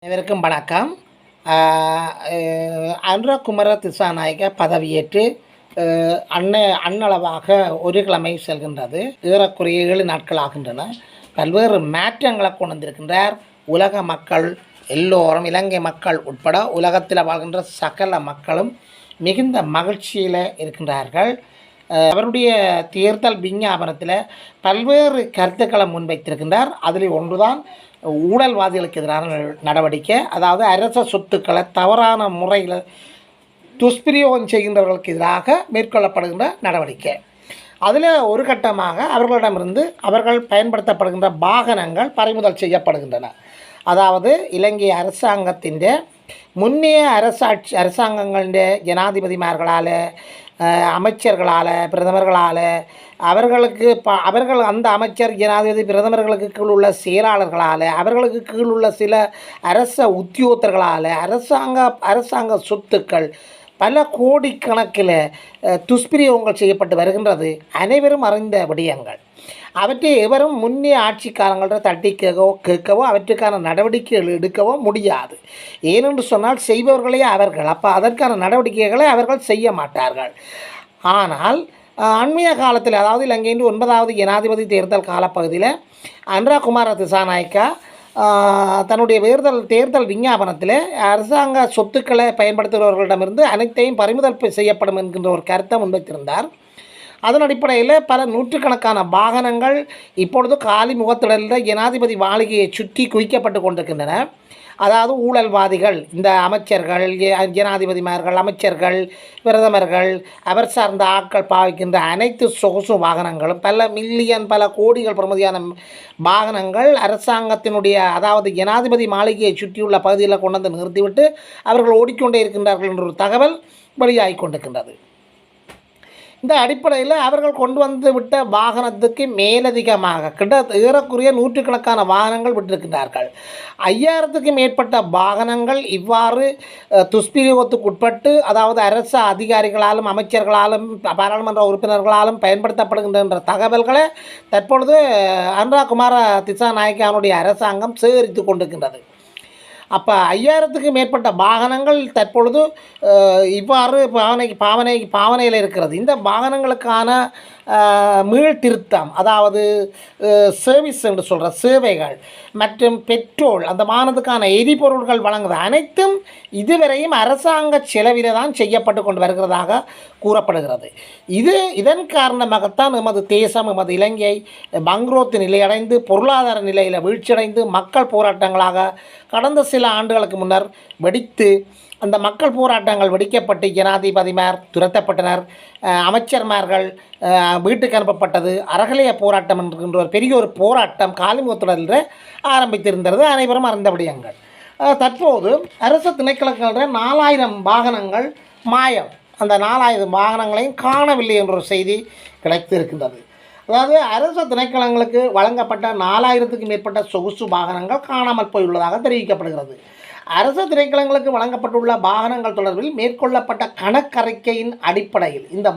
அனைவருக்கும் வணக்கம். அனுரகுமார திசாநாயக்க பதவியேற்று அண்ணளவாக ஒரு கிழமை செல்கின்றது. ஏறக்குறைய 7 நாட்கள் ஆகின்றன. பல்வேறு மாற்றங்களை கொண்டு வந்திருக்கின்றார். உலக மக்கள் எல்லோரும், இலங்கை மக்கள் உட்பட உலகத்தில் வாழ்கின்ற சகல மக்களும் மிகுந்த மகிழ்ச்சியில் இருக்கின்றார்கள். அவருடைய தேர்தல் விஞ்ஞாபனத்தில் பல்வேறு கருத்துக்களை முன்வைத்திருக்கின்றார். அதில் ஒன்றுதான் ஊழல்வாதிகளுக்கு எதிரான நடவடிக்கை. அதாவது அரச சொத்துக்களை தவறான முறையில் துஷ்பிரயோகம் செய்கின்றவர்களுக்கு எதிராக மேற்கொள்ளப்படுகின்ற நடவடிக்கை. அதில் ஒரு கட்டமாக அவர்களிடமிருந்து அவர்கள் பயன்படுத்தப்படுகின்ற வாகனங்கள் பறிமுதல் செய்யப்படுகின்றன. அதாவது இலங்கை அரசாங்கத்தின் முன்னைய அரசாங்கங்களின் ஜனாதிபதிமார்களால், அமைச்சர்களால், பிரதமர்களால், அவர்கள் அந்த அமைச்சர், ஜனாதிபதி, பிரதமர்களுக்கு கீழ் உள்ள செயலாளர்களால், அவர்களுக்கு கீழ் உள்ள சில அரச உத்தியோகத்தர்களால் அரசாங்க சொத்துக்கள் பல கோடிக்கணக்கில் துஷ்பிரயோகங்கள் செய்யப்பட்டு வருகின்றது. அனைவரும் அறிந்த விடயங்கள். அவற்றை எவரும் முன்னே ஆட்சிக்காரங்கள்ட்ட தட்டி கேட்கவோ அவற்றுக்கான நடவடிக்கைகள் எடுக்கவோ முடியாது. ஏனென்று சொன்னால் செய்பவர்களே அவர்கள். அப்போ அதற்கான நடவடிக்கைகளை அவர்கள் செய்ய மாட்டார்கள். ஆனால் அண்மைய காலத்தில், அதாவது இலங்கையின் 9வது ஜனாதிபதி தேர்தல் காலப்பகுதியில் அனுரகுமார திசாநாயக்கா தன்னுடைய தேர்தல் விஞ்ஞாபனத்தில் அரசாங்க சொத்துக்களை பயன்படுத்துகிறவர்களிடமிருந்து அனைத்தையும் பறிமுதல் செய்யப்படும் என்கின்ற ஒரு கருத்தை முன்வைத்திருந்தார். அதன் அடிப்படையில் பல நூற்றுக்கணக்கான வாகனங்கள் இப்பொழுது காலி முகத்திடலில் ஜனாதிபதி மாளிகையை சுற்றி குவிக்கப்பட்டு கொண்டிருக்கின்றன. அதாவது ஊழல்வாதிகள், இந்த அமைச்சர்கள், ஜனாதிபதிமார்கள், அமைச்சர்கள், பிரதமர்கள், அவர் சார்ந்த ஆட்கள் பாவிக்கின்ற அனைத்து சொகுசு வாகனங்களும் பல மில்லியன், பல கோடிகள் பெறுமதியான வாகனங்கள் அரசாங்கத்தினுடைய, அதாவது ஜனாதிபதி மாளிகையை சுற்றியுள்ள பகுதியில் கொண்டு வந்து நிறுத்திவிட்டு அவர்கள் ஓடிக்கொண்டே இருக்கின்றார்கள் என்ற ஒரு தகவல் வெளியாகி கொண்டிருக்கின்றது. இந்த அடிப்படையில் அவர்கள் கொண்டு வந்து விட்ட வாகனத்துக்கு மேலதிகமாக ஏறக்குறைய நூற்றுக்கணக்கான வாகனங்கள் விட்டிருக்கிறார்கள். 5000க்கும் மேற்பட்ட வாகனங்கள் இவ்வாறு துஷ்பிரயோகத்துக்கு உட்பட்டு, அதாவது அரசு அதிகாரிகளாலும், அமைச்சர்களாலும், பாராளுமன்ற உறுப்பினர்களாலும் பயன்படுத்தப்படுகின்ற தகவல்களை தற்பொழுது அனுரகுமார திசாநாயக்காவுடைய அரசாங்கம் சேகரித்து கொண்டிருக்கின்றது. அப்போ 5000க்கும் மேற்பட்ட வாகனங்கள் தற்பொழுது இவ்வாறு பாவனையில் இருக்கிறது. இந்த வாகனங்களுக்கான மீள்திருத்தம், அதாவது சர்வீஸ் என்று சொல்கிற சேவைகள் மற்றும் பெட்ரோல், அந்த வாகனத்துக்கான எரிபொருள்கள் வழங்குவது அனைத்தும் இதுவரையும் அரசாங்க செலவில் தான் செய்யப்பட்டு கொண்டு வருகிறதாக கூறப்படுகிறது. இதன் காரணமாகத்தான் எமது தேசம், எமது இலங்கை பங்குரோத்து நிலையடைந்து, பொருளாதார நிலையில் வீழ்ச்சியடைந்து, மக்கள் போராட்டங்களாக கடந்த சில ஆண்டுகளுக்கு முன்னர் வெடித்து, அந்த மக்கள் போராட்டங்கள் வெடிக்கப்பட்டு ஜனாதிபதிமார் துரத்தப்பட்டனர், அமைச்சர்மார்கள் வீட்டுக்கு அனுப்பப்பட்டது, அறகலைய போராட்டம் என்கின்ற ஒரு பெரிய ஒரு போராட்டம் காலிமுகத்துடலில் ஆரம்பித்திருந்தது. அனைவரும் அறிந்த விடயங்கள். தற்போது அரசு திணைக்களங்களில் 4000 வாகனங்கள் மாயம். அந்த 4000 வாகனங்களையும் காணவில்லை என்ற ஒரு செய்தி கிடைத்திருக்கின்றது. அதாவது அரசு திணைக்களங்களுக்கு வழங்கப்பட்ட 4000க்கும் மேற்பட்ட சொகுசு வாகனங்கள் காணாமல் போயுள்ளதாக தெரிவிக்கப்படுகிறது. அரசு திணைக்களங்களுக்கு வழங்கப்பட்டுள்ள வாகனங்கள் தொடர்பில் மேற்கொள்ளப்பட்ட கணக்கறிக்கையின் அடிப்படையில் இந்த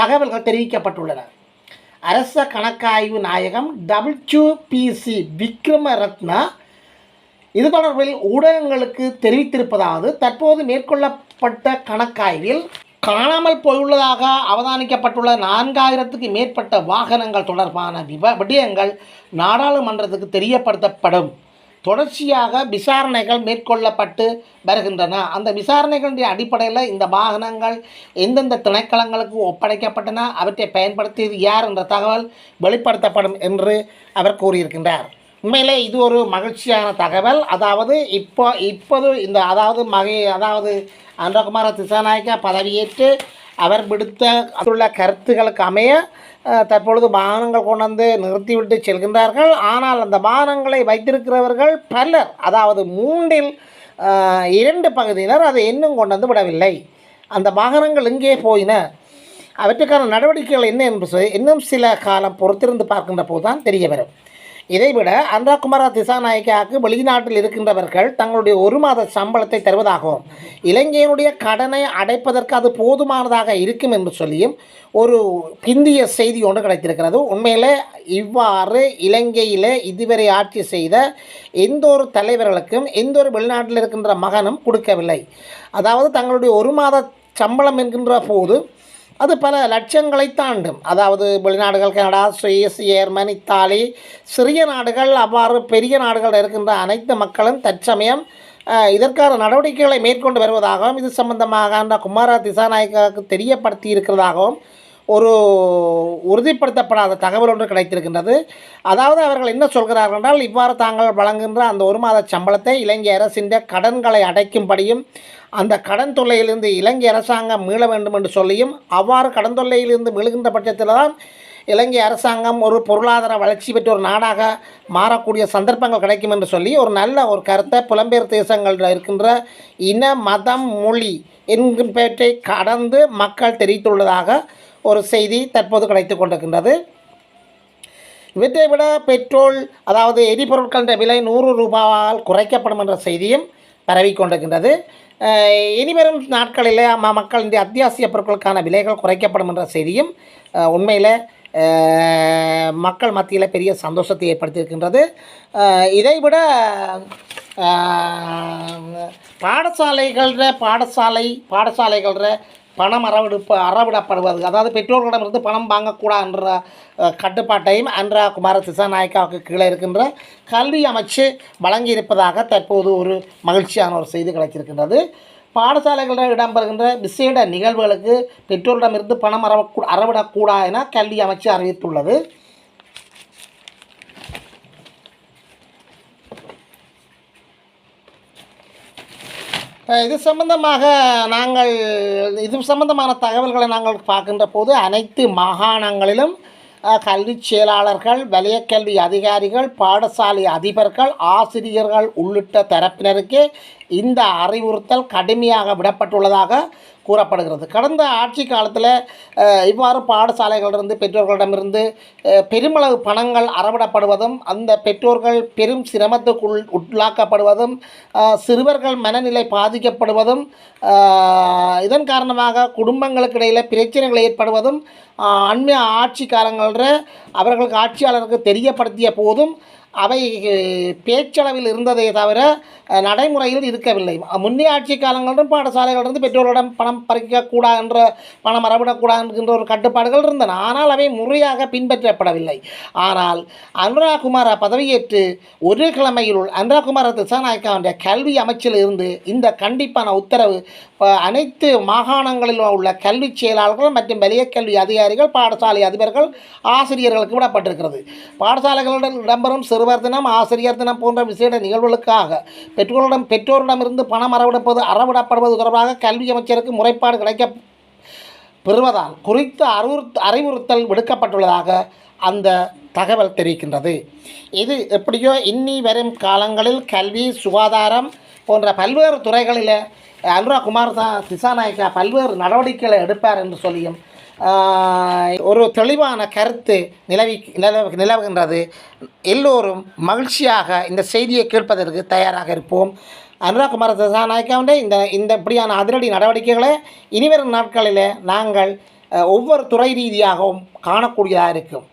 தகவல்கள் தெரிவிக்கப்பட்டுள்ளன. அரச கணக்காய்வு நாயகம் WPC விக்ரமரத்னா இது தொடர்பில் ஊடகங்களுக்கு தெரிவித்திருப்பதாவது, தற்போது மேற்கொள்ளப்பட்ட கணக்காய்வில் காணாமல் போயுள்ளதாக அவதானிக்கப்பட்டுள்ள 4000க்கும் மேற்பட்ட வாகனங்கள் தொடர்பான விடயங்கள் நாடாளுமன்றத்துக்கு தெரியப்படுத்தப்படும். தொடர்ச்சியாக விசாரணைகள் மேற்கொள்ளப்பட்டு வருகின்றன. அந்த விசாரணைகளுடைய அடிப்படையில் இந்த வாகனங்கள் எந்தெந்த திணைக்களங்களுக்கு ஒப்படைக்கப்பட்டன, அவற்றை பயன்படுத்தியது யார் என்ற தகவல் வெளிப்படுத்தப்படும் என்று அவர் கூறியிருக்கின்றார். உண்மையிலே இது ஒரு மகிழ்ச்சியான தகவல். அதாவது இப்போது இந்த அதாவது அனுரகுமார திசாநாயக்கா பதவியேற்று அவர் விடுத்த கருத்துக்களுக்கு அமைய தற்பொழுது வாகனங்கள் கொண்டு வந்து நிறுத்திவிட்டு செல்கின்றார்கள். ஆனால் அந்த வாகனங்களை வைத்திருக்கிறவர்கள் பலர், அதாவது 3இல் 2 பகுதியினர் அதை இன்னும் கொண்டு வந்து விடவில்லை. அந்த வாகனங்கள் எங்கே போயின, அவற்றுக்கான நடவடிக்கைகள் என்ன என்பது இன்னும் சில காலம் பொறுத்திருந்து பார்க்கின்ற போது தான் தெரிய வரும். இதைவிட அனுரகுமார திசாநாயக்காவுக்கு வெளிநாட்டில் இருக்கின்றவர்கள் தங்களுடைய ஒரு மாத சம்பளத்தை தருவதாகவும் இலங்கையினுடைய கடனை அடைப்பதற்கு அது போதுமானதாக இருக்கும் என்று சொல்லியும் ஒரு பிந்திய செய்தி ஒன்று கிடைத்திருக்கிறது. உண்மையில் இவ்வாறு இலங்கையில் இதுவரை ஆட்சி செய்த எந்த ஒரு தலைவர்களுக்கும் எந்த ஒரு வெளிநாட்டில் இருக்கின்ற மகனும் கொடுக்கவில்லை. அதாவது தங்களுடைய ஒரு மாத சம்பளம் என்கின்ற போது அது பல லட்சங்களை தாண்டும். அதாவது வெளிநாடுகள் கனடா, சுவிஸ், ஜெர்மன், இத்தாலி, சிறிய நாடுகள், அவ்வாறு பெரிய நாடுகள் இருக்கின்ற அனைத்து மக்களும் தற்சமயம் இதற்கான நடவடிக்கைகளை மேற்கொண்டு வருவதாகவும் இது சம்பந்தமாக குமார திசாநாயக்காவுக்கு தெரியப்படுத்தி இருக்கிறதாகவும் ஒரு உறுதிப்படுத்தப்படாத தகவல் ஒன்று கிடைத்திருக்கின்றது. அதாவது அவர்கள் என்ன சொல்கிறார்கள் என்றால், இவ்வாறு தாங்கள் வழங்குகின்ற அந்த ஒரு மாத சம்பளத்தை இலங்கை அரசின் கடன்களை அடைக்கும்படியும் அந்த கடன் தொல்லையிலிருந்து இலங்கை அரசாங்கம் மீள வேண்டும் என்று சொல்லியும் அவ்வாறு கடன் தொல்லையிலிருந்து மீளுகின்ற பட்சத்தில் தான் இலங்கை அரசாங்கம் ஒரு பொருளாதார வளர்ச்சி பெற்ற ஒரு நாடாக மாறக்கூடிய சந்தர்ப்பங்கள் கிடைக்கும் என்று சொல்லி ஒரு நல்ல ஒரு கருத்தை புலம்பெயர் தேசங்களில் இருக்கின்ற இன, மதம், மொழி என்கின்றவற்றை கடந்து மக்கள் தெரிவித்துள்ளதாக ஒரு செய்தி தற்போது கிடைத்து கொண்டிருக்கின்றது. இவற்றை விட பெட்ரோல், அதாவது எரிபொருட்களின் விலை 100 ரூபாயால் குறைக்கப்படும் என்ற செய்தியும் பரவிக்கொண்டிருக்கின்றது. இனிவரும் நாட்களில் மக்களின் அத்தியாவசிய பொருட்களுக்கான விலைகள் குறைக்கப்படும் என்ற செய்தியும் உண்மையில் மக்கள் மத்தியில் பெரிய சந்தோஷத்தை ஏற்படுத்தியிருக்கின்றது. இதைவிட பாடசாலைகள பணம் அறவிடப்படுவது, அதாவது பெற்றோர்களிடமிருந்து பணம் வாங்கக்கூடாது என்ற கட்டுப்பாட்டையும் அனுரகுமார திசாநாயக்காவுக்கு கீழே இருக்கின்ற கல்வி அமைச்சு வழங்கியிருப்பதாக தற்போது ஒரு மகிழ்ச்சியான ஒரு செய்தி கிடைத்திருக்கின்றது. பாடசாலைகளில் இடம்பெறுகின்ற விசேட நிகழ்வுகளுக்கு பெற்றோரிடமிருந்து பணம் அறவிடக்கூடாது என கல்வி அமைச்சு அறிவித்துள்ளது. இது சம்பந்தமான தகவல்களை நாங்கள் பார்க்கின்ற போது அனைத்து மாகாணங்களிலும் கல்வி செயலாளர்கள், வலயக்கல்வி அதிகாரிகள், பாடசாலை அதிபர்கள், ஆசிரியர்கள் உள்ளிட்ட தரப்பினருக்கு இந்த அறிவுறுத்தல் கடுமையாக விடப்பட்டுள்ளதாக கூறப்படுகிறது. கடந்த ஆட்சி காலத்தில் இவ்வாறு பாடசாலைகளிலிருந்து பெற்றோர்களிடமிருந்து பெருமளவு பணங்கள் அறவிடப்படுவதும் அந்த பெற்றோர்கள் பெரும் சிரமத்துக்கு உள்ளாக்கப்படுவதும் சிறுவர்கள் மனநிலை பாதிக்கப்படுவதும் இதன் காரணமாக குடும்பங்களுக்கு இடையில் பிரச்சனைகள் ஏற்படுவதும் அண்மைய ஆட்சி காலங்களில் அவர்களுக்கு ஆட்சியாளருக்கு தெரியப்படுத்திய போதும் அவை பேச்சளவில் இருந்ததே தவிர நடைமுறையில் இருக்கவில்லை. முன்னே ஆட்சி காலங்களிலும் பாடசாலைகளிலிருந்து பெற்றோர்களிடம் பணம் பறிக்கக்கூடாது என்ற பணம் அறவிடக்கூடாது என்கின்ற ஒரு கட்டுப்பாடுகள் இருந்தன. ஆனால் அவை முறையாக பின்பற்றப்படவில்லை. ஆனால் அனுரகுமார பதவியேற்று ஒரு கிழமையிலுள் அனுரகுமார திசாநாயக்காவுடைய கல்வி அமைச்சில் இருந்து இந்த கண்டிப்பான உத்தரவு அனைத்து மாகாணங்களிலும் உள்ள கல்வி செயலாளர்கள் மற்றும் வலய கல்வி அதிகாரிகள், பாடசாலை அதிபர்கள், ஆசிரியர்களுக்கு விடப்பட்டிருக்கிறது. பாடசாலைகளிடம் இடம்பெறும் சிறுவர் தினம், ஆசிரியர் தினம் போன்ற விசேட நிகழ்வுகளுக்காக பெற்றோரிடமிருந்து பணம் அறவிடப்படுவது தொடர்பாக கல்வி அமைச்சருக்கு முறைப்பாடு கிடைக்க பெறுவதால் குறித்து அறிவுறுத்தல் விடுக்கப்பட்டுள்ளதாக அந்த தகவல் தெரிவிக்கின்றது. இது எப்படியோ இனி வரும் காலங்களில் கல்வி, சுகாதாரம் போன்ற பல்வேறு துறைகளில் அனுரகுமார திசாநாயக்கா பல்வேறு நடவடிக்கைகளை எடுப்பார் என்று சொல்லியும் ஒரு தெளிவான கருத்து நிலவுகின்றது. எல்லோரும் மகிழ்ச்சியாக இந்த செய்தியை கேட்பதற்கு தயாராக இருப்போம். அனுரகுமார திசாநாயக்காவுடைய இந்த இப்படியான அதிரடி நடவடிக்கைகளை இனிவரும் நாட்களில் நாங்கள் ஒவ்வொரு துறை ரீதியாகவும் காணக்கூடியதாக இருக்கும்.